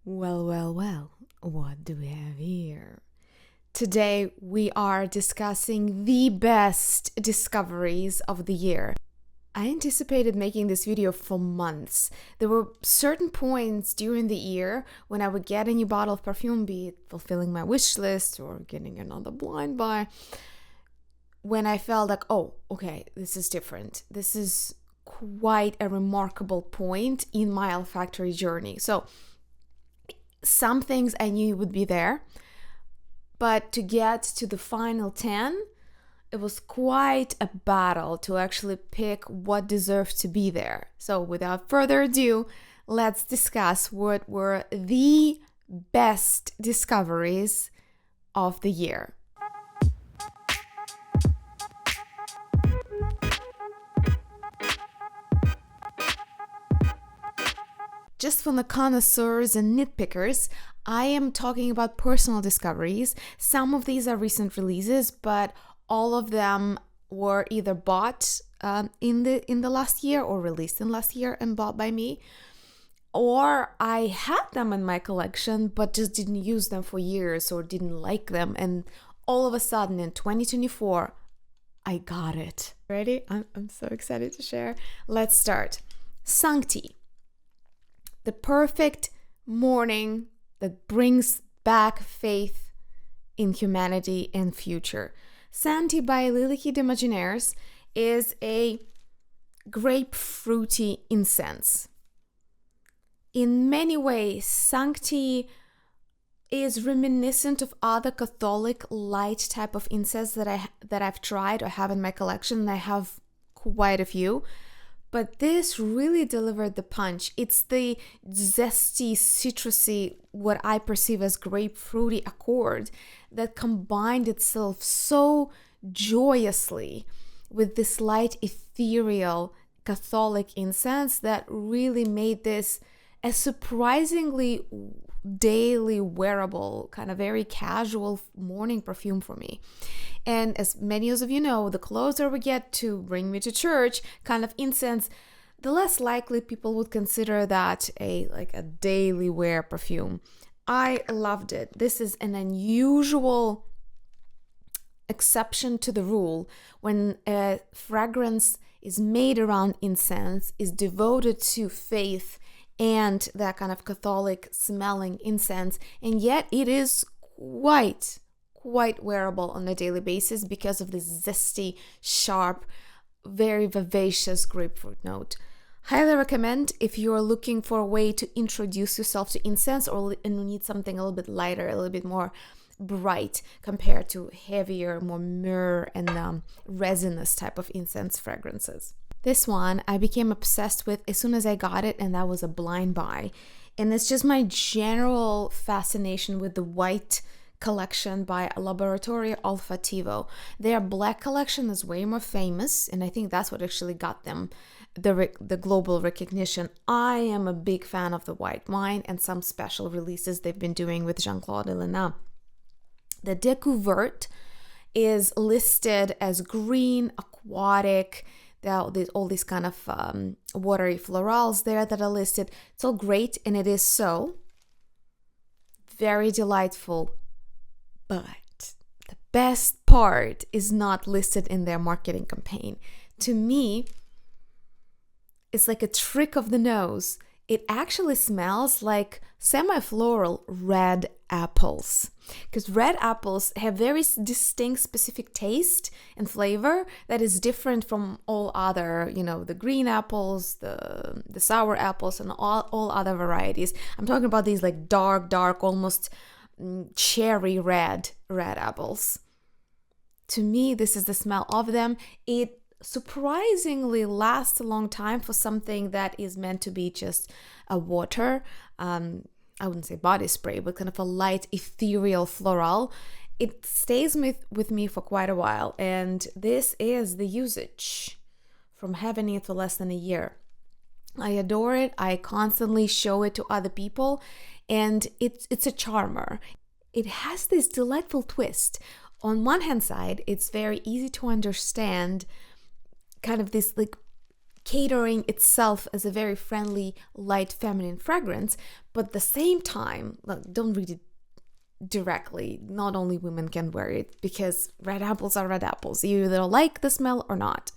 Well, what do we have here? Today we are discussing the best discoveries of the year. I anticipated making this video for months. There were certain points during the year when I would get a new bottle of perfume, be it fulfilling my wish list or getting another blind buy, when I felt like, oh, okay, this is different. This is quite a remarkable point in my olfactory journey. So some things I knew would be there, but to get to the final 10, it was quite a battle to actually pick what deserved to be there. So without further ado, let's discuss what were the best discoveries of the year. Just for the connoisseurs and nitpickers, I am talking about personal discoveries. Some of these are recent releases, but all of them were either bought in the last year or released in last year and bought by me, or I had them in my collection but just didn't use them for years or didn't like them, and all of a sudden in 2024 I got it. Ready? I'm so excited to share. Let's start. Sancti. The perfect morning that brings back faith in humanity and future. Sancti by Les Liquides Imaginaires is a grapefruity incense. In many ways, Sancti is reminiscent of other Catholic light type of incense that I've tried or have in my collection, and I have quite a few. But this really delivered the punch. It's the zesty, citrusy, what I perceive as grapefruity accord that combined itself so joyously with this light, ethereal Catholic incense that really made this a surprisingly daily wearable, kind of very casual morning perfume for me. And as many of you know, the closer we get to bring me to church kind of incense, the less likely people would consider that a daily wear perfume. I loved it. This is an unusual exception to the rule when a fragrance is made around incense, is devoted to faith and that kind of Catholic smelling incense, and yet it is quite wearable on a daily basis because of this zesty, sharp, very vivacious grapefruit note. Highly recommend if you're looking for a way to introduce yourself to incense and you need something a little bit lighter, a little bit more bright compared to heavier, more myrrh and resinous type of incense fragrances. This one I became obsessed with as soon as I got it, and that was a blind buy. And it's just my general fascination with the white collection by Laboratorio Olfattivo. Their black collection is way more famous, and I think that's what actually got them the global recognition. I am a big fan of the white wine and some special releases they've been doing with Jean-Claude Ellena. The Decou-Vert is listed as green, aquatic. There's all these kind of watery florals there that are listed. It's all great, and it is so very delightful. But the best part is not listed in their marketing campaign. To me, it's like a trick of the nose. It actually smells like semi-floral red apples, because red apples have very distinct specific taste and flavor that is different from all other, the green apples, the sour apples, and all other varieties. I'm talking about these like dark, almost cherry red apples. To me, this is the smell of them. It surprisingly lasts a long time for something that is meant to be just a water, I wouldn't say body spray, but kind of a light ethereal floral. It stays with me for quite a while, and this is the usage from having it for less than a year. I adore it. I constantly show it to other people, and it's a charmer. It has this delightful twist. On one hand side, it's very easy to understand kind of this like catering itself as a very friendly, light, feminine fragrance, but at the same time, don't read it directly. Not only women can wear it, because red apples are red apples. You either like the smell or not.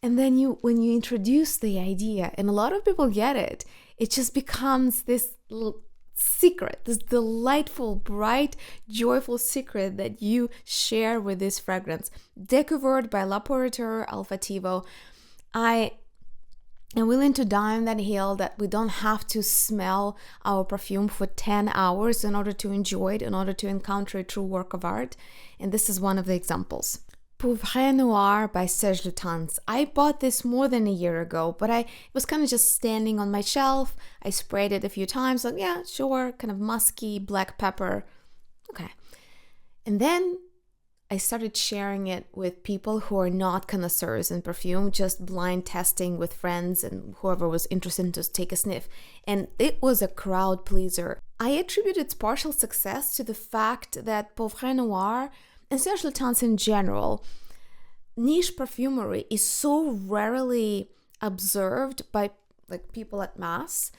And then when you introduce the idea, and a lot of people get it, it just becomes this secret, this delightful, bright, joyful secret that you share with this fragrance. Decou-Vert by Laboratorio Olfattivo. I am willing to die on that hill that we don't have to smell our perfume for 10 hours in order to enjoy it, in order to encounter a true work of art. And this is one of the examples. Poivre Noir by Serge Lutens. I bought this more than a year ago, but it was kind of just standing on my shelf. I sprayed it a few times, like, yeah, sure, kind of musky, black pepper. Okay. And then I started sharing it with people who are not connoisseurs in perfume, just blind testing with friends and whoever was interested to take a sniff. And it was a crowd pleaser. I attribute its partial success to the fact that Poivre Noir and Serge Lutens in general, niche perfumery is so rarely observed by people at mass.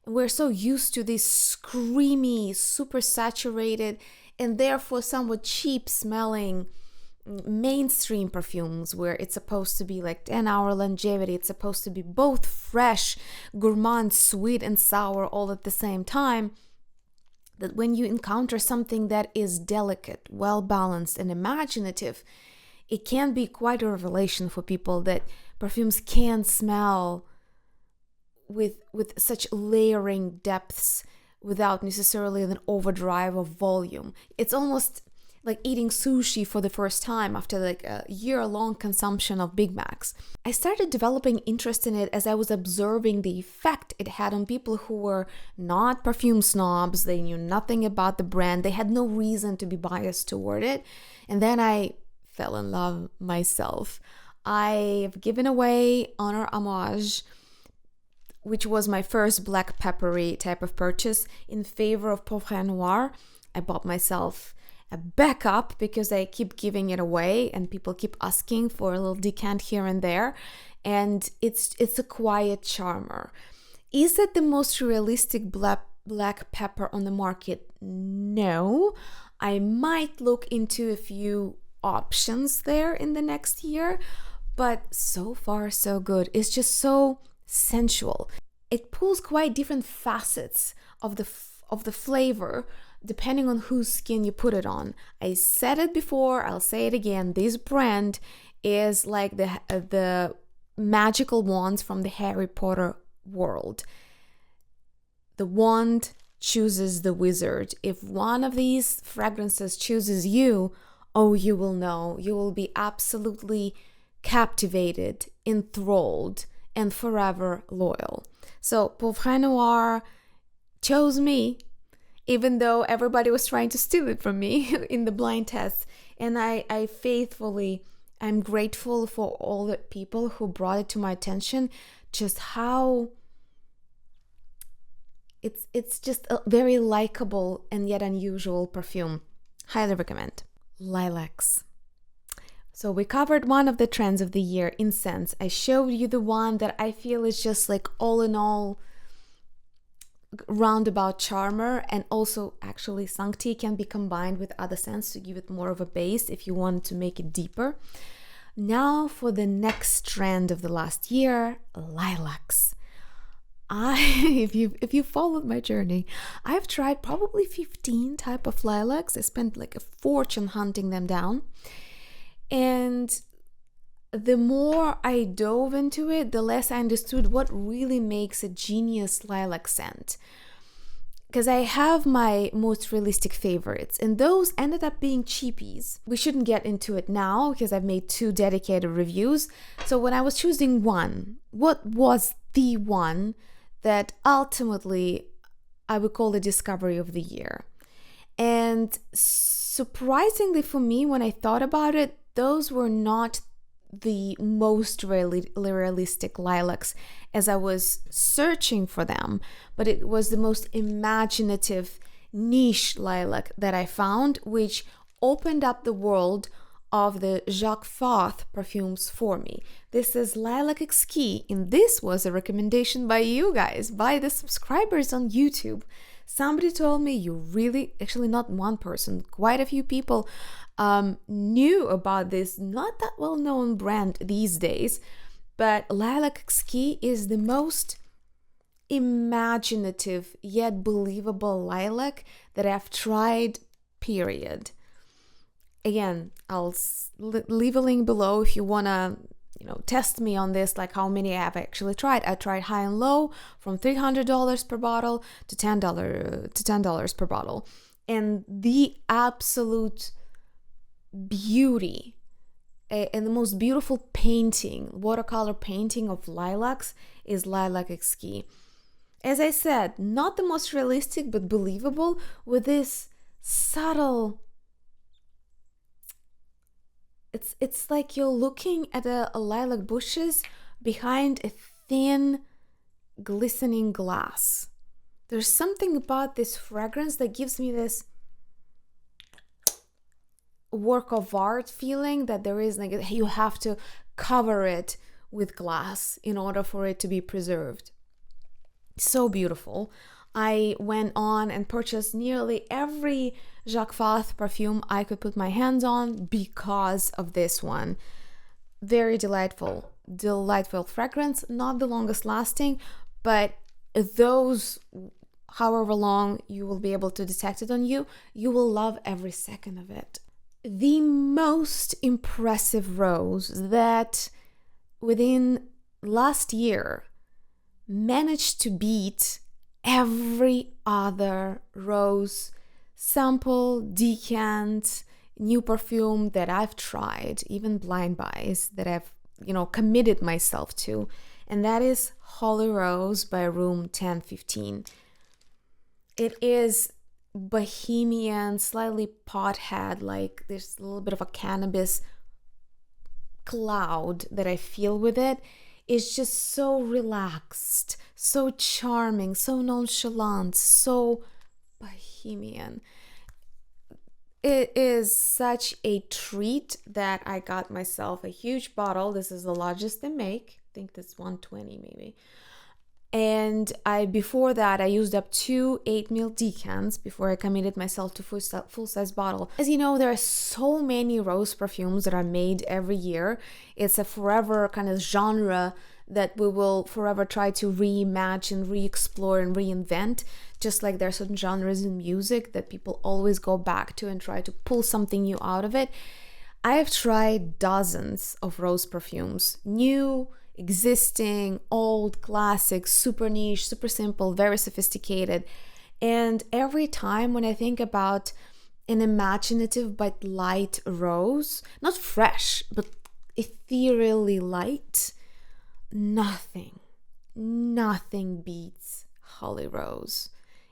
We're so used to these screamy, super saturated, and therefore somewhat cheap smelling mainstream perfumes where it's supposed to be 10-hour longevity. It's supposed to be both fresh, gourmand, sweet, and sour all at the same time. That when you encounter something that is delicate, well-balanced, and imaginative, it can be quite a revelation for people that perfumes can smell with such layering depths without necessarily an overdrive of volume. It's almost like eating sushi for the first time after a year-long consumption of Big Macs. I started developing interest in it as I was observing the effect it had on people who were not perfume snobs. They knew nothing about the brand. They had no reason to be biased toward it. And then I fell in love myself. I've given away Honor Homage, which was my first black peppery type of purchase, in favor of Poivre Noir. I bought myself a backup because I keep giving it away and people keep asking for a little decant here and there, and it's a quiet charmer. Is it the most realistic black pepper on the market? No. I might look into a few options there in the next year, but so far so good. It's just so sensual. It pulls quite different facets of the flavor depending on whose skin you put it on. I said it before, I'll say it again. This brand is like the magical wands from the Harry Potter world. The wand chooses the wizard. If one of these fragrances chooses you, oh, you will know. You will be absolutely captivated, enthralled, and forever loyal. So Poivre Noir chose me, even though everybody was trying to steal it from me in the blind test. And I'm grateful for all the people who brought it to my attention, just how it's just a very likable and yet unusual perfume. Highly recommend. Lilacs. So we covered one of the trends of the year, incense. I showed you the one that I feel is just all in all roundabout charmer, and also actually Sancti can be combined with other scents to give it more of a base if you want to make it deeper. Now for the next trend of the last year, lilacs. If you followed my journey, I've tried probably 15 type of lilacs. I spent a fortune hunting them down, and the more I dove into it, the less I understood what really makes a genius lilac scent. Because I have my most realistic favorites, and those ended up being cheapies. We shouldn't get into it now because I've made 2 dedicated reviews. So when I was choosing one, what was the one that ultimately I would call the discovery of the year? And surprisingly for me, when I thought about it, those were not the most realistic lilacs as I was searching for them, but it was the most imaginative niche lilac that I found, which opened up the world of the Jacques Fath perfumes for me. This is Lilas Exquis, and this was a recommendation by you guys, by the subscribers on YouTube. Somebody told me you really, actually not one person, quite a few people knew about this not that well-known brand these days, but Lilas Exquis is the most imaginative yet believable lilac that I've tried, period. Again, I'll leave a link below if you want to test me on this, like how many I have actually tried. I tried high and low, from $300 per bottle to $10 per bottle. And the absolute beauty and the most beautiful painting, watercolor painting of lilacs is Lilas Exquis. As I said, not the most realistic, but believable, with this subtle... It's like you're looking at a lilac bushes behind a thin, glistening glass. There's something about this fragrance that gives me this work of art feeling, that there is like you have to cover it with glass in order for it to be preserved. So beautiful. I went on and purchased nearly every Jacques Fath perfume I could put my hands on because of this one. Very delightful fragrance, not the longest lasting, but those, however long you will be able to detect it on you, you will love every second of it. The most impressive rose that within last year managed to beat every other rose sample, decant, new perfume that I've tried, even blind buys that I've committed myself to, and that is Holyrose by Room 1015. It is bohemian, slightly pothead, like there's a little bit of a cannabis cloud that I feel with it. It's just so relaxed, so charming, so nonchalant, so bohemian. It is such a treat that I got myself a huge bottle. This is the largest they make. I think that's 120 maybe. And before that, I used up 2 8 ml decants before I committed myself to full-size bottle. As you know, there are so many rose perfumes that are made every year. It's a forever kind of genre that we will forever try to reimagine, re-explore, and reinvent. Just like there are certain genres in music that people always go back to and try to pull something new out of it. I have tried dozens of rose perfumes, new, existing, old, classic, super niche, super simple, very sophisticated. And every time when I think about an imaginative but light rose, not fresh, but ethereally light, nothing beats Holyrose.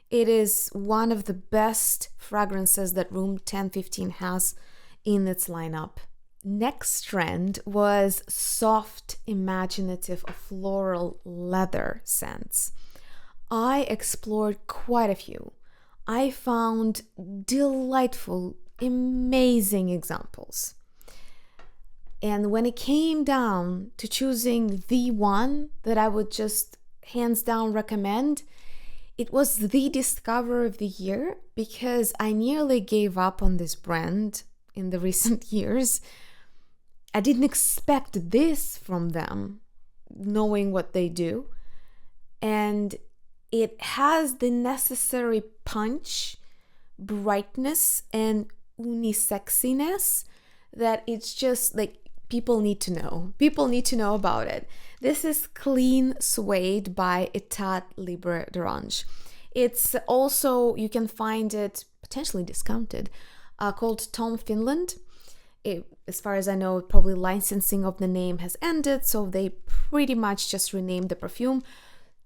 It is one of the best fragrances that Room 1015 has in its lineup. Next trend was soft, imaginative, floral leather scents. I explored quite a few. I found delightful, amazing examples. And when it came down to choosing the one that I would just hands down recommend, it was the discovery of the year, because I nearly gave up on this brand in the recent years. I didn't expect this from them, knowing what they do. And it has the necessary punch, brightness, and unisexiness that it's just like people need to know. People need to know about it. This is Clean Suede by Etat Libre d'Orange. It's also, you can find it potentially discounted, called Tom Finland. As far as I know, probably licensing of the name has ended, so they pretty much just renamed the perfume.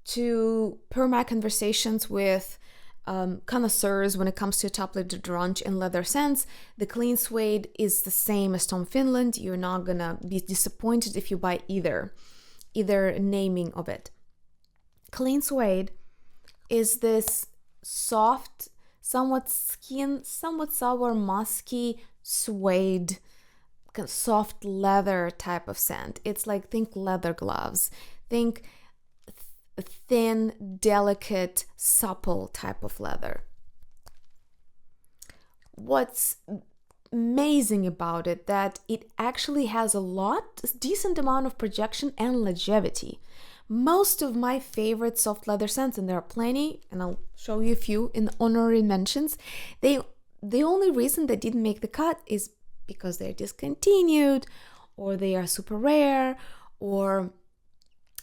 Per my conversations with connoisseurs when it comes to Etat Libre d'Orange and leather scents, the Clean Suede is the same as Tom Finland. You're not gonna be disappointed if you buy either naming of it. Clean Suede is this soft, somewhat sour, musky suede kind of soft leather type of scent. It's like, think leather gloves, think thin, delicate, supple type of leather. What's amazing about it that it actually has a decent amount of projection and longevity. Most of my favorite soft leather scents, and there are plenty, and I'll show you a few in the honorary mentions, the only reason they didn't make the cut is because they're discontinued, or they are super rare, or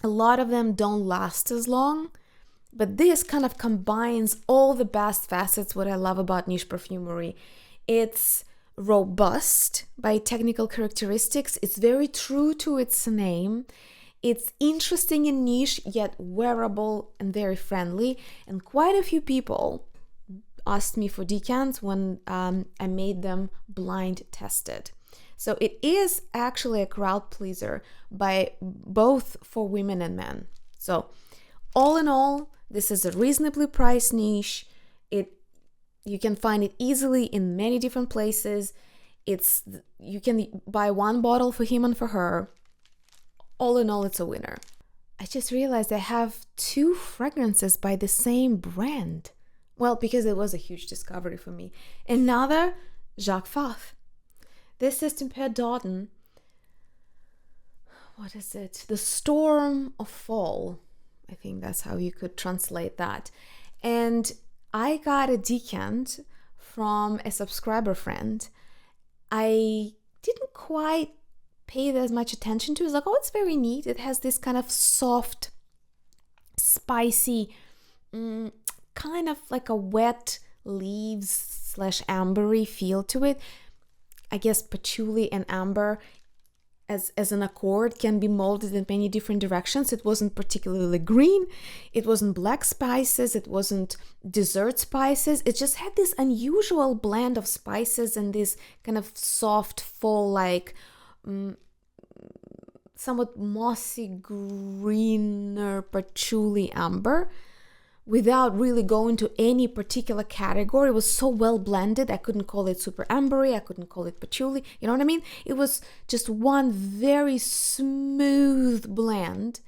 a lot of them don't last as long. But this kind of combines all the best facets, what I love about niche perfumery. It's robust by technical characteristics. It's very true to its name. It's interesting and niche, yet wearable and very friendly. And quite a few people asked me for decants when I made them blind tested. So it is actually a crowd pleaser by both for women and men. So all in all, this is a reasonably priced niche. You can find it easily in many different places. You can buy one bottle for him and for her. All in all, it's a winner. I just realized I have 2 fragrances by the same brand. Well, because it was a huge discovery for me. Another, Jacques Fath. This is Tempête d'Automne. What is it? The Storm of Fall. I think that's how you could translate that. And I got a decant from a subscriber friend. I didn't quite pay as much attention to it. It's like, oh, it's very neat. It has this kind of soft, spicy, kind of like a wet leaves / ambery feel to it. I guess patchouli and amber as an accord can be molded in many different directions. It wasn't particularly green. It wasn't black spices. It wasn't dessert spices. It just had this unusual blend of spices and this kind of soft fall-like, somewhat mossy, greener patchouli amber without really going to any particular category. It was so well blended. I couldn't call it super ambery. I couldn't call it patchouli. You know what I mean? It was just one very smooth blend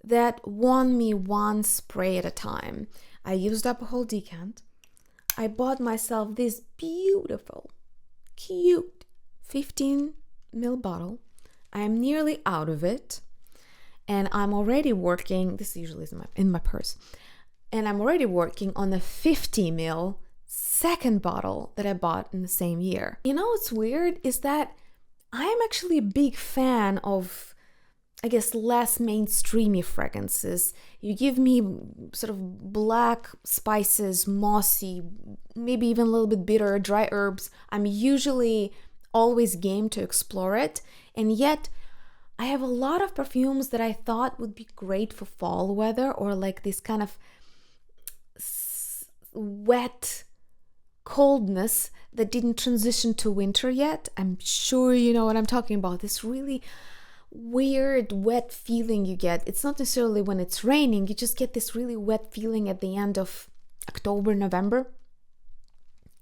that won me one spray at a time. I used up a whole decant. I bought myself this beautiful, cute 15 ml bottle. I am nearly out of it, and I'm already working. This usually is in my purse, and I'm already working on the 50 ml second bottle that I bought in the same year. You know what's weird is that I am actually a big fan of, I guess, less mainstreamy fragrances. You give me sort of black spices, mossy, maybe even a little bit bitter, dry herbs. I'm usually always game to explore it. And yet I have a lot of perfumes that I thought would be great for fall weather, or like this kind of wet coldness that didn't transition to winter yet. I'm sure you know what I'm talking about. This really weird wet feeling you get. It's not necessarily when it's raining. You just get this really wet feeling at the end of October, November.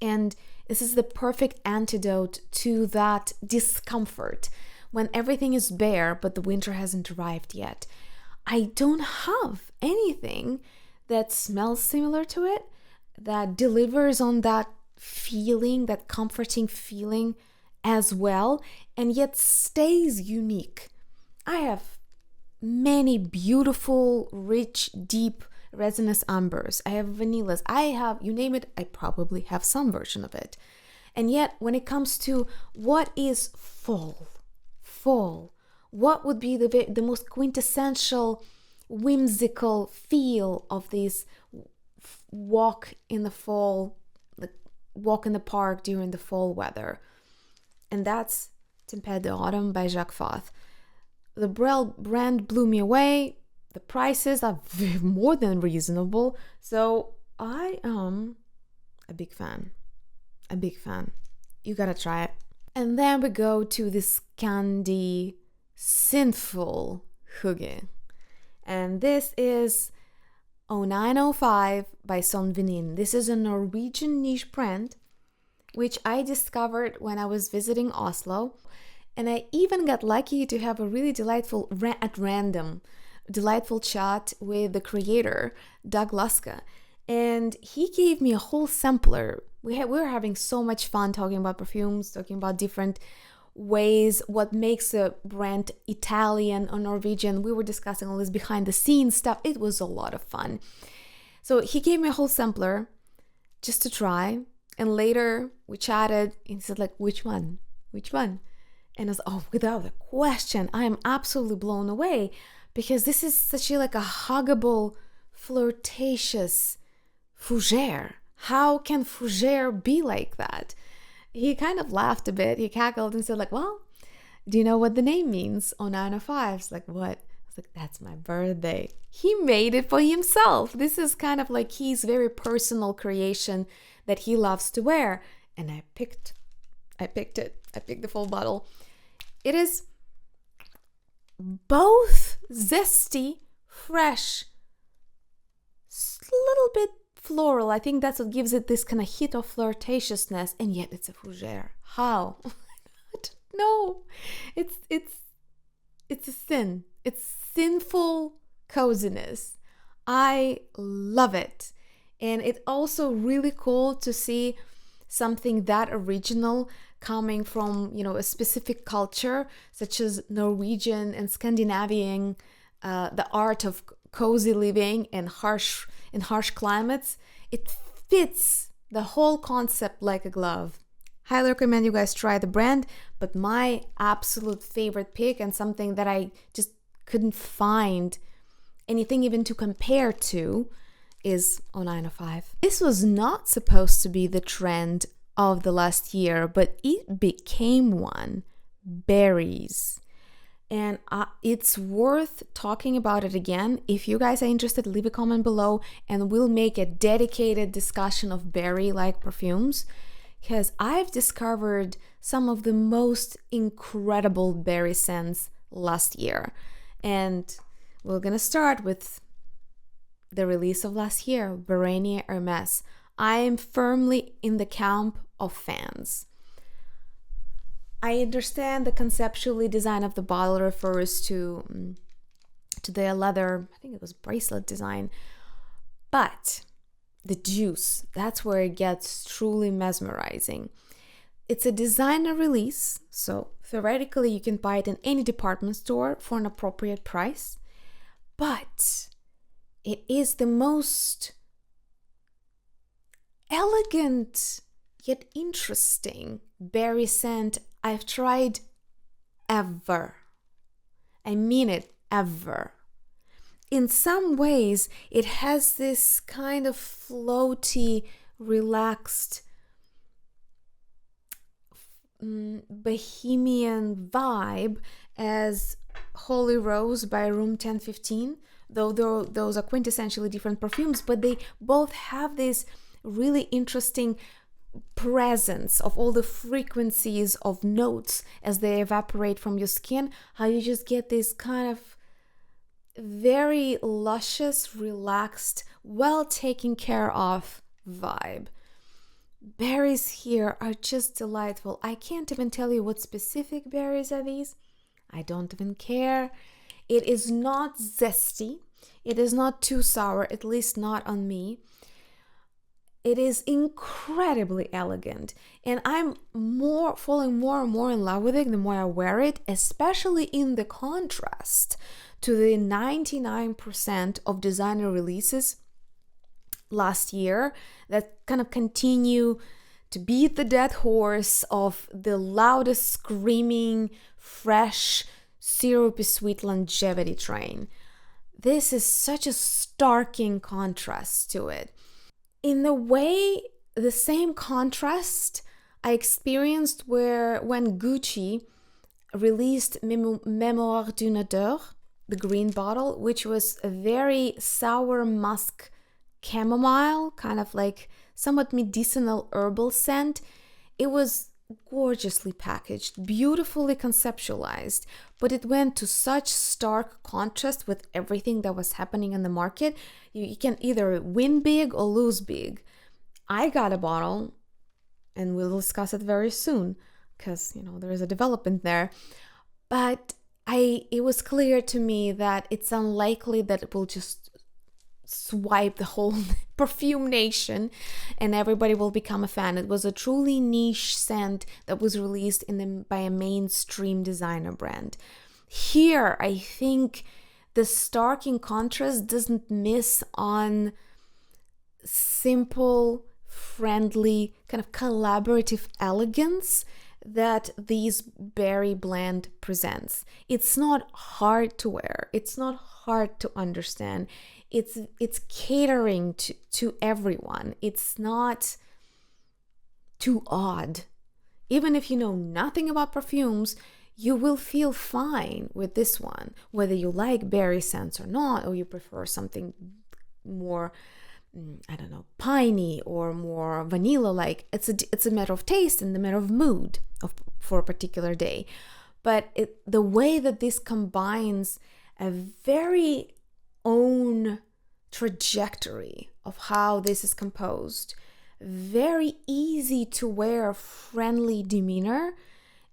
And this is the perfect antidote to that discomfort when everything is bare but the winter hasn't arrived yet. I don't have anything that smells similar to it, that delivers on that feeling, that comforting feeling as well, and yet stays unique. I have many beautiful, rich, deep resinous ambers. I have vanillas. I have, you name it, I probably have some version of it. And yet, when it comes to what is fall, what would be the most quintessential, whimsical feel of this walk in the fall, walk in the park during the fall weather? And that's Tempête d'Automne by Jacques Fath. The brand blew me away. The prices are more than reasonable. So I am a big fan. You gotta try it. And then we go to this candy sinful hygge. And this is 0905 by Son Venin. This is a Norwegian niche brand which I discovered when I was visiting Oslo. And I even got lucky to have a really delightful, at random, delightful chat with the creator, Doug Luska. And he gave me a whole sampler. We were having so much fun talking about perfumes, talking about different ways, what makes a brand Italian or Norwegian. We were discussing all this behind the scenes stuff. It was a lot of fun. So he gave me a whole sampler just to try. And later we chatted and he said, like, which one? And I was, oh, without a question, I am absolutely blown away, because this is such a huggable, flirtatious fougère. How can fougère be like that? He kind of laughed a bit. He cackled and said, like, well, do you know what the name means? 0905. It's like, what? I was like, that's my birthday. He made it for himself. This is kind of like his very personal creation that he loves to wear. And I picked it. I picked the full bottle. It is both zesty, fresh, a little bit floral. I think that's what gives it this kind of hit of flirtatiousness, and yet it's a fougère. How? I don't know. It's a sin. It's sinful coziness. I love it. And it's also really cool to see something that original coming from, a specific culture, such as Norwegian and Scandinavian, the art of cozy living in harsh climates. It fits the whole concept like a glove. Highly recommend you guys try the brand, but my absolute favorite pick, and something that I just couldn't find anything even to compare to, is 0905. This was not supposed to be the trend of the last year, but it became one. Berries. And it's worth talking about it again. If you guys are interested, leave a comment below and we'll make a dedicated discussion of berry-like perfumes, because I've discovered some of the most incredible berry scents last year. And we're gonna start with the release of last year, Barenia Hermès. I am firmly in the camp of fans. I understand the conceptually design of the bottle refers to the leather, I think it was bracelet design, but the juice, that's where it gets truly mesmerizing. It's a designer release, so theoretically you can buy it in any department store for an appropriate price, but it is the most elegant yet interesting berry scent I've tried ever. I mean it, ever. In some ways, it has this kind of floaty, relaxed, bohemian vibe as Holyrose by Room 1015, though those are quintessentially different perfumes, but they both have this really interesting presence of all the frequencies of notes as they evaporate from your skin, how you just get this kind of very luscious, relaxed, well taken care of vibe. Berries here are just delightful. I can't even tell you what specific berries are these. I don't even care. It is not zesty. It is not too sour, at least not on me. It is incredibly elegant, and I'm falling more and more in love with it the more I wear it, especially in the contrast to the 99% of designer releases last year that kind of continue to beat the dead horse of the loudest screaming, fresh, syrupy sweet longevity train. This is such a starking contrast to it. In the way, the same contrast I experienced when Gucci released Mémoire d'une odeur, the green bottle, which was a very sour musk chamomile, kind of like somewhat medicinal herbal scent. It was gorgeously packaged, beautifully conceptualized, but it went to such stark contrast with everything that was happening in the market. You can either win big or lose big. I got a bottle, and we'll discuss it very soon, because, there is a development there. But it was clear to me that it's unlikely that it will just swipe the whole perfume nation and everybody will become a fan. It was a truly niche scent that was released by a mainstream designer brand. Here, I think the stark contrast doesn't miss on simple, friendly, kind of collaborative elegance that these berry blend presents. It's not hard to wear. It's not hard to understand. It's catering to everyone. It's not too odd. Even if you know nothing about perfumes, you will feel fine with this one, whether you like berry scents or not, or you prefer something more, piney or more vanilla-like. It's a matter of taste and a matter of mood for a particular day. But the way that this combines a very own trajectory of how this is composed, very easy to wear, friendly demeanor,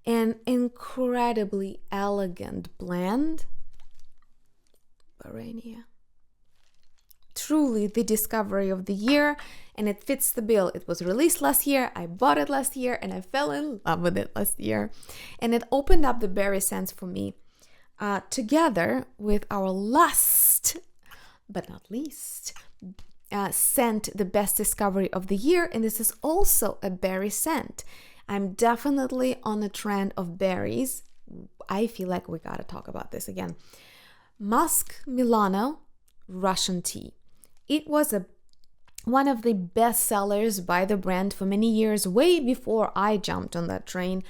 and incredibly elegant blend. Barenia. Truly the discovery of the year, and it fits the bill. It was released last year, I bought it last year, and I fell in love with it last year. And it opened up the berry scents for me, together with our last, but not least, scent, the best discovery of the year. And this is also a berry scent. I'm definitely on a trend of berries. I feel like we gotta talk about this again. Masque Milano Russian tea. It was one of the best sellers by the brand for many years, way before I jumped on that train.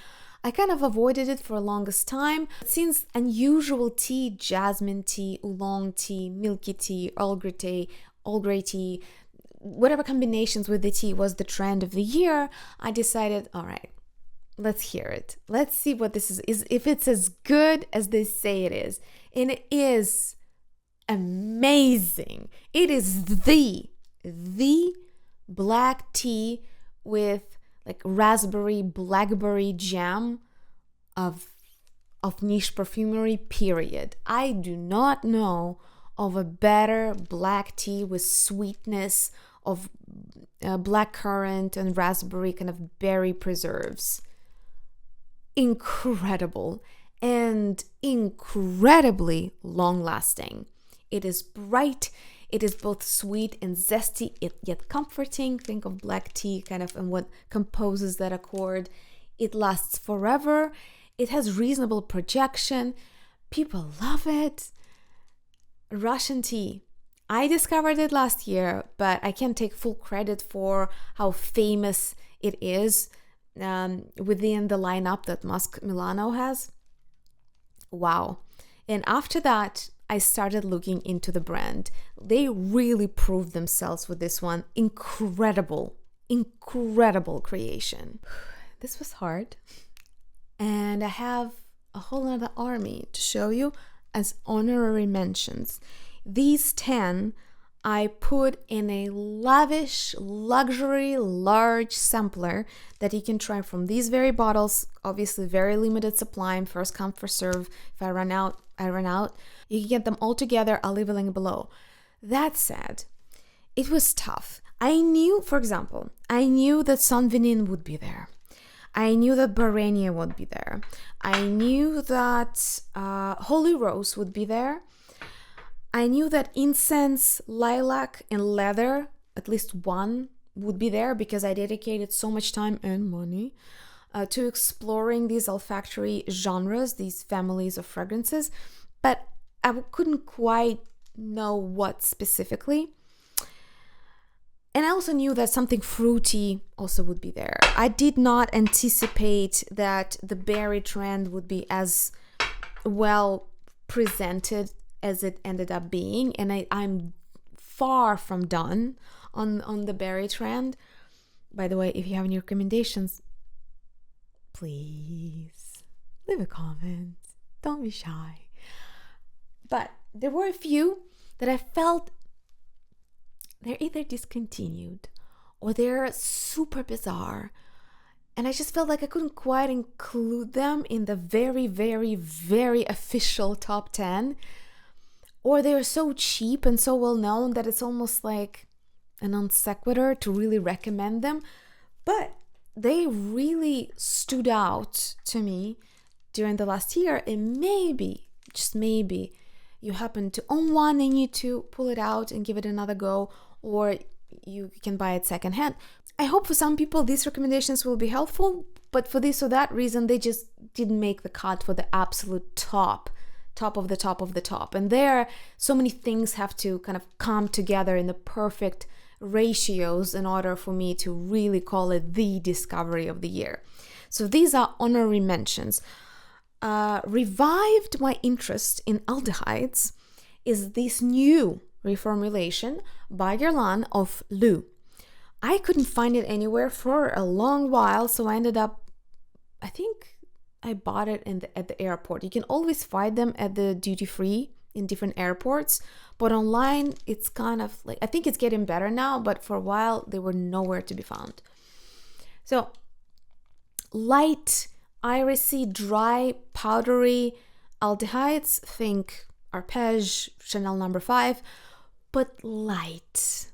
I kind of avoided it for the longest time. Since unusual tea, jasmine tea, oolong tea, milky tea, Earl Grey tea, whatever combinations with the tea was the trend of the year, I decided, all right, let's hear it. Let's see what this is if it's as good as they say it is. And it is amazing. It is the black tea with like raspberry, blackberry jam of niche perfumery, period. I do not know of a better black tea with sweetness of black currant and raspberry kind of berry preserves. Incredible and incredibly long-lasting. It is bright. It is both sweet and zesty, yet comforting. Think of black tea kind of and what composes that accord. It lasts forever. It has reasonable projection. People love it. Russian tea. I discovered it last year, but I can't take full credit for how famous it is within the lineup that Masque Milano has. Wow. And after that, I started looking into the brand. They really proved themselves with this one. Incredible creation. This was hard. And I have a whole other army to show you as honorary mentions. These 10 I put in a lavish, luxury, large sampler that you can try from these very bottles. Obviously, very limited supply, first come, first serve. If I run out, I run out. You can get them all together. I'll leave a link below. That said, it was tough. I knew, for example, that Son Venin would be there. I knew that Barenia would be there. I knew that Holyrose would be there. I knew that incense, lilac, and leather, at least one, would be there because I dedicated so much time and money to exploring these olfactory genres, these families of fragrances, but I couldn't quite know what specifically. And I also knew that something fruity also would be there. I did not anticipate that the berry trend would be as well presented as it ended up being, and I'm far from done on the berry trend. By the way, if you have any recommendations, please leave a comment. Don't be shy. But there were a few that I felt they're either discontinued or they're super bizarre. And I just felt like I couldn't quite include them in the very, very, very official top 10. Or they're so cheap and so well known that it's almost like a non sequitur to really recommend them. But they really stood out to me during the last year. And maybe, just maybe, you happen to own one and need to pull it out and give it another go, or you can buy it secondhand. I hope for some people these recommendations will be helpful, but for this or that reason, they just didn't make the cut for the absolute top of the top of the top. And there, so many things have to kind of come together in the perfect ratios in order for me to really call it the discovery of the year. So these are honorary mentions. Revived my interest in aldehydes is this new reformulation by Guerlain Liu. I couldn't find it anywhere for a long while, so I ended up, I think I bought it at the airport. You can always find them at the duty free in different airports, but online it's kind of like, I think it's getting better now, but for a while they were nowhere to be found. So light, irisy, dry, powdery aldehydes, think Arpège, Chanel No. 5, but light.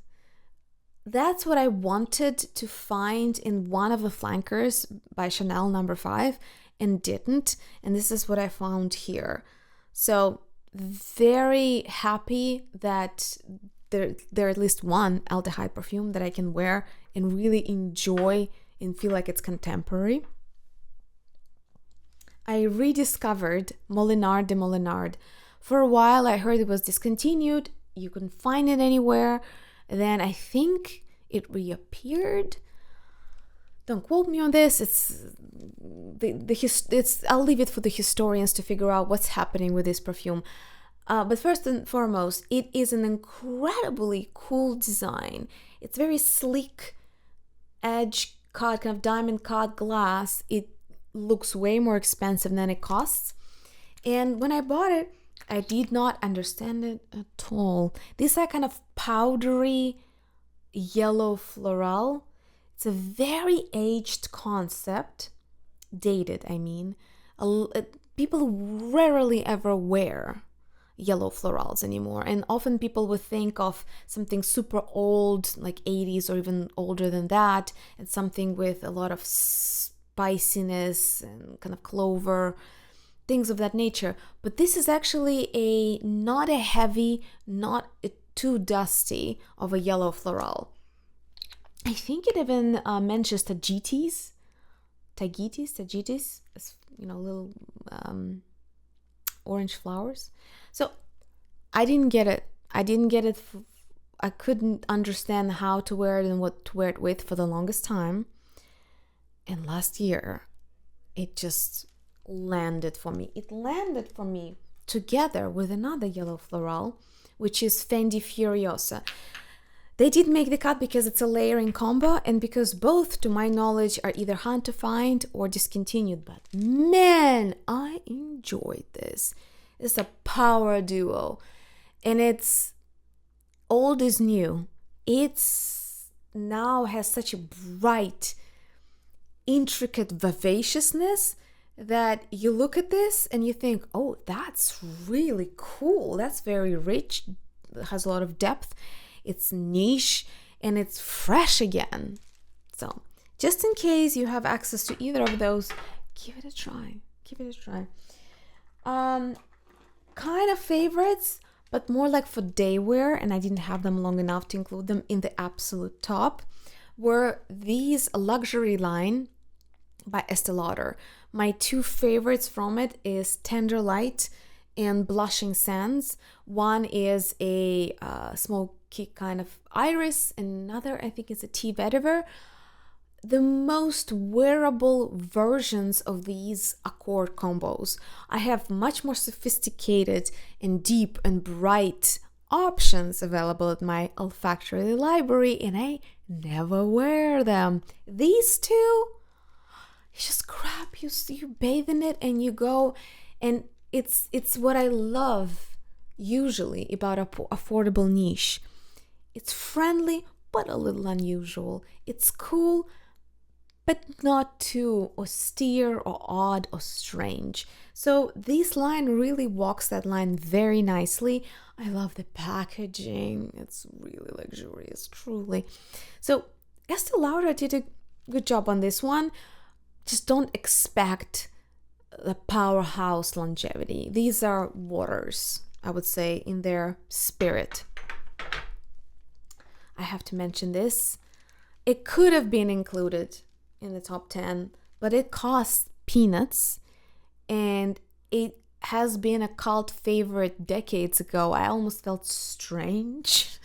That's what I wanted to find in one of the flankers by Chanel No. 5 and didn't, and this is what I found here. So very happy that there at least one aldehyde perfume that I can wear and really enjoy and feel like it's contemporary. I rediscovered Molinard de Molinard. For a while I heard it was discontinued, you couldn't find it anywhere. Then I think it reappeared. Don't quote me on this. I'll leave it for the historians to figure out what's happening with this perfume. But first and foremost, it is an incredibly cool design. It's very sleek, edge cut, kind of diamond cut glass. It looks way more expensive than it costs. And when I bought it, I did not understand it at all. These are kind of powdery yellow floral. It's a very aged concept, dated, I mean. People rarely ever wear yellow florals anymore, and often people would think of something super old, like 80s or even older than that, and something with a lot of spiciness and kind of clover, things of that nature. But this is actually not a heavy, not a too dusty of a yellow floral. I think it even mentions tagitis, little orange flowers. So I didn't get it. I couldn't understand how to wear it and what to wear it with for the longest time. And last year, it just landed for me. It landed for me together with another yellow floral, which is Fendi Furiosa. They did make the cut because it's a layering combo and because both, to my knowledge, are either hard to find or discontinued. But man, I enjoyed this. It's a power duo, and it's old is new. It's now has such a bright, intricate vivaciousness that you look at this and you think, oh, that's really cool. That's very rich. It has a lot of depth. It's niche and it's fresh again. So just in case you have access to either of those, give it a try. Kind of favorites, but more like for day wear, and I didn't have them long enough to include them in the absolute top, were these luxury line by Estee Lauder. My two favorites from it is Tender Light and Blushing Sands. One is a smoky kind of iris, and another, I think, is a tea vetiver. The most wearable versions of these accord combos. I have much more sophisticated and deep and bright options available at my olfactory library, and I never wear them. These two, you just grab, you bathe in it and you go, and it's what I love usually about affordable niche. It's friendly but a little unusual. It's cool but not too austere or odd or strange. So this line really walks that line very nicely. I love the packaging. It's really luxurious, truly. So Estee Lauder did a good job on this one. Just don't expect the powerhouse longevity. These are waters, I would say, in their spirit. I have to mention this. It could have been included in the top 10, but it costs peanuts, and it has been a cult favorite decades ago. I almost felt strange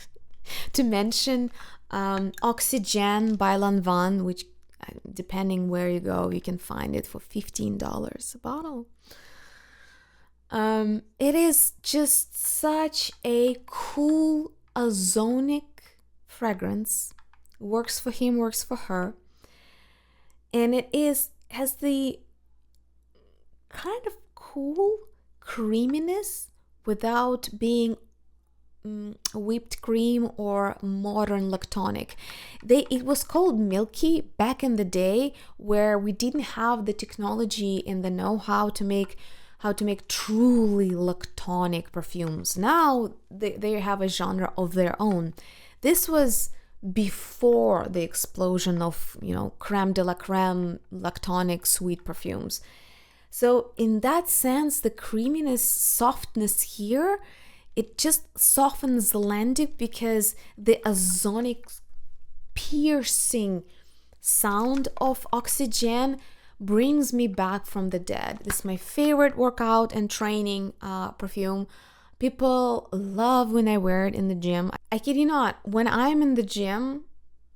to mention Oxygene by Lanvin, which depending where you go, you can find it for $15 a bottle. It is just such a cool ozonic fragrance. Works for him, works for her. And it has the kind of cool creaminess without being whipped cream or modern lactonic. It was called milky back in the day, where we didn't have the technology and the know-how to make truly lactonic perfumes. Now they have a genre of their own. This was before the explosion of, creme de la creme lactonic sweet perfumes. So in that sense, the creaminess, softness here, it just softens the landic, because the ozonic piercing sound of Oxygene brings me back from the dead. This is my favorite workout and training perfume. People love when I wear it in the gym. I kid you not, when I'm in the gym,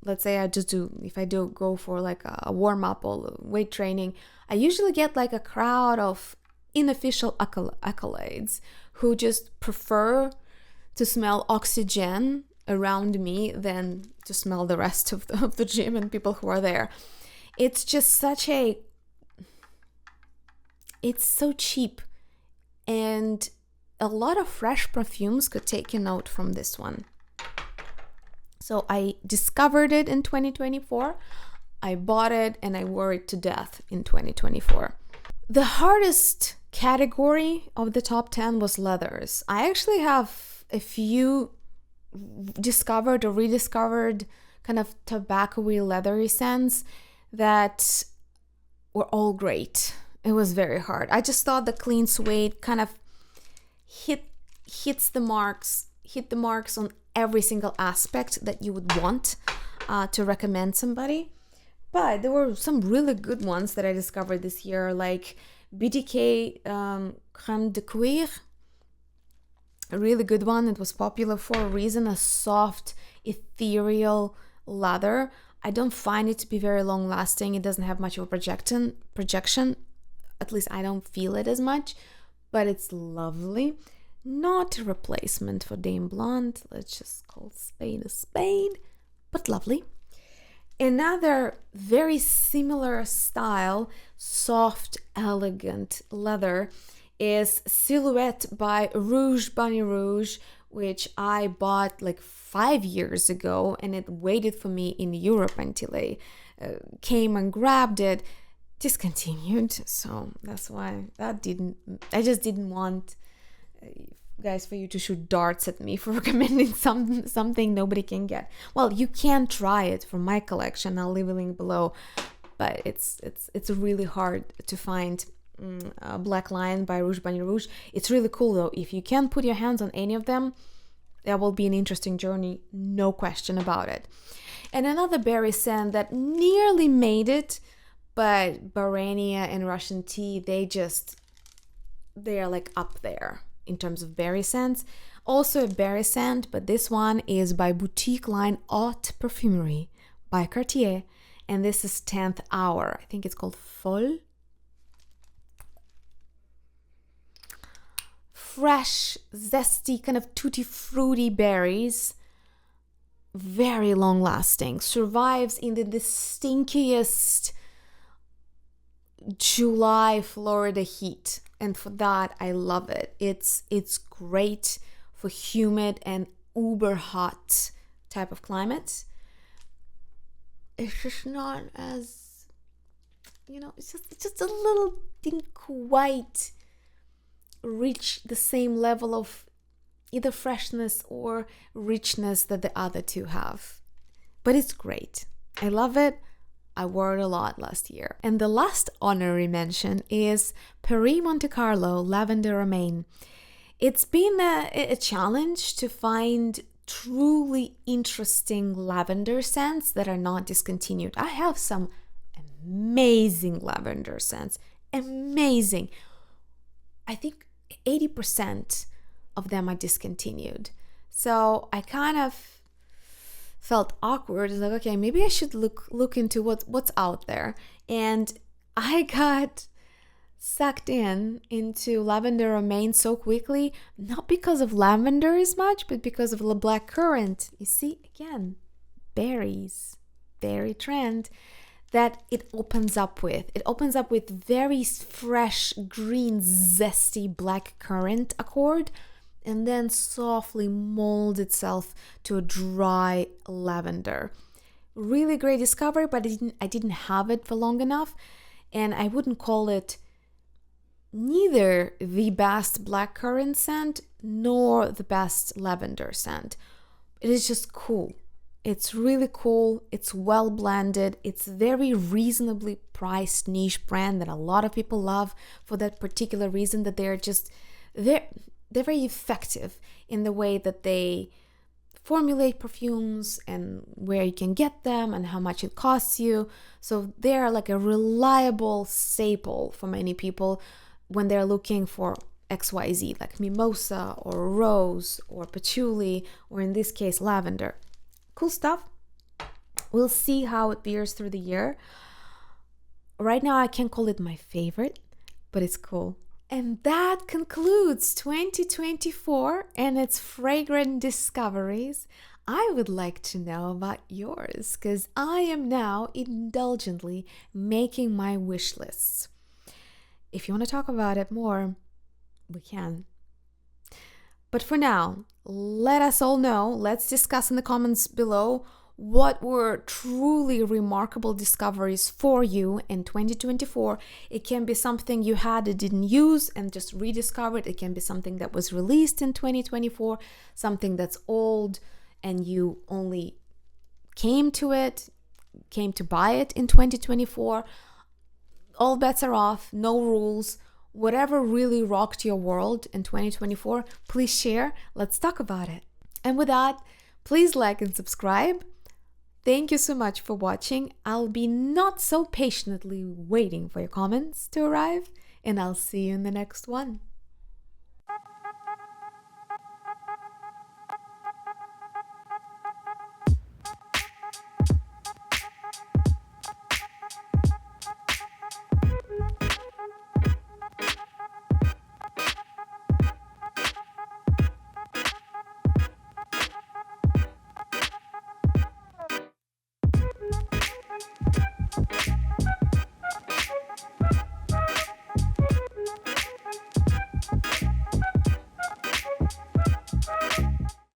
let's say if I do go for like a warm-up or weight training, I usually get like a crowd of unofficial accolades who just prefer to smell Oxygene around me than to smell the rest of the gym and people who are there. It's just it's so cheap, and a lot of fresh perfumes could take a note from this one. So I discovered it in 2024. I bought it and I wore it to death in 2024. The hardest category of the top 10 was leathers. I actually have a few discovered or rediscovered kind of tobacco-y leathery scents that were all great. It was very hard. I just thought the clean suede kind of hit the marks on every single aspect that you would want to recommend somebody. But there were some really good ones that I discovered this year, like BDK Crème de Cuir, a really good one. It was popular for a reason, a soft, ethereal leather. I don't find it to be very long lasting. It doesn't have much of a projection. At least I don't feel it as much, but it's lovely. Not a replacement for Dame Blonde. Let's just call spade a spade, but lovely. Another very similar style, soft, elegant leather, is Silhouette by Rouge Bunny Rouge, which I bought like 5 years ago, and it waited for me in Europe until I came and grabbed it. Discontinued, so that's why I just didn't want guys for you to shoot darts at me for recommending something nobody can get. Well, you can try it from my collection. I'll leave a link below, but it's really hard to find Black Lion by Rouge Bunny Rouge. It's really cool though. If you can put your hands on any of them, that will be an interesting journey, no question about it. And another berry scent that nearly made it, but Barenia and Russian Tea, they are like up there in terms of berry scents. Also a berry scent, but this one is by boutique line Haute Perfumerie by Cartier, and this is 10th Hour. I think it's called Folle. Fresh, zesty, kind of tutti fruity berries. Very long lasting. Survives in the stinkiest July Florida heat, and for that I love it. It's great for humid and uber hot type of climate. It's just not as it's just a little, didn't quite reach the same level of either freshness or richness that the other two have. But it's great. I love it. I wore it a lot last year. And the last honorary mention is Paris Monte Carlo Lavender Romaine. It's been a challenge to find truly interesting lavender scents that are not discontinued. I have some amazing lavender scents. Amazing. I think 80% of them are discontinued. So I kind of felt awkward. It's like, okay, maybe I should look into what's out there. And I got sucked into lavender romaine so quickly, not because of lavender as much, but because of the black currant. You see, again, berries, berry trend that it opens up with. It opens up with very fresh, green, zesty black currant accord, and then softly molds itself to a dry lavender. Really great discovery, but I didn't have it for long enough, and I wouldn't call it neither the best blackcurrant scent nor the best lavender scent. It is just cool. It's really cool. It's well blended. It's very reasonably priced niche brand that a lot of people love for that particular reason, that they're very effective in the way that they formulate perfumes and where you can get them and how much it costs you. So they're like a reliable staple for many people when they're looking for XYZ, like mimosa or rose or patchouli, or in this case, lavender. Cool stuff. We'll see how it veers through the year. Right now, I can't call it my favorite, but it's cool. And that concludes 2024 and its fragrant discoveries. I would like to know about yours, because I am now indulgently making my wish lists. If you want to talk about it more, we can. But for now, let us all know, let's discuss in the comments below what were truly remarkable discoveries for you in 2024. It can be something you had and didn't use and just rediscovered. It can be something that was released in 2024, something that's old and you only came to buy it in 2024. All bets are off, no rules. Whatever really rocked your world in 2024, please share. Let's talk about it. And with that, please like and subscribe. Thank you so much for watching. I'll be not so patiently waiting for your comments to arrive, and I'll see you in the next one.